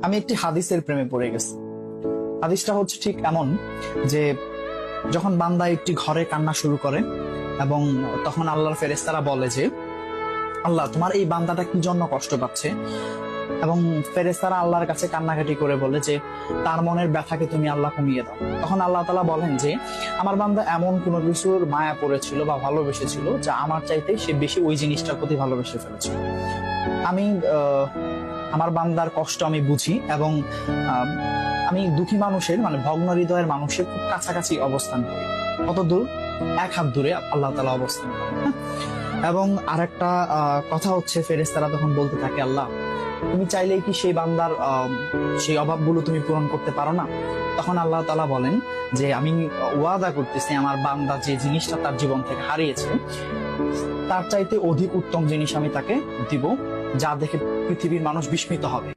আমি একটি হাদিসের প্রেমে পড়ে গেছি। হাদিসটা হচ্ছে ঠিক এমন যে যখন বান্দা একটি ঘরে কান্না শুরু করে এবং তখন আল্লাহর ফেরেশতারা বলে যে আল্লাহ তোমার এই বান্দাটা কি জন্য কষ্ট পাচ্ছে, এবং ফেরেশতারা আল্লাহর কাছে কান্নাকাটি করে বলে যে তার মনের ব্যথাকে তুমি আল্লাহ কমিয়ে দাও। তখন আল্লাহ তাআলা বলেন যে আমার বান্দা এমন কোনো কিছুর মায়া পড়েছিল বা ভালোবেসেছিল যা আমার চাইতে সে বেশি ওই জিনিসটার প্রতি ভালোবেসে ফেলেছিল। আমি আমার বান্দার কষ্ট আমি বুঝি এবং আমি দুঃখী মানুষের মানে ভগ্ন হৃদয়ের মানুষের খুব কাছাকাছি অবস্থান করি। কত দূর? এক হাত দূরে আল্লাহ তাআলা অবস্থান করেন। এবং আরেকটা কথা হচ্ছে ফেরেশতারা তখন বলতে থাকে আল্লাহ তুমি চাইলেই কি সেই বান্দার সেই অভাবগুলো তুমি পূরণ করতে পারো না? তখন আল্লাহ তাআলা বলেন যে আমি ওয়াদা করতেছি আমার বান্দা যে জিনিসটা তার জীবন থেকে হারিয়েছে তার চাইতে অধিক উত্তম জিনিস আমি তাকে দিব, যা দেখে পৃথিবীর মানুষ বিস্মিত হবে।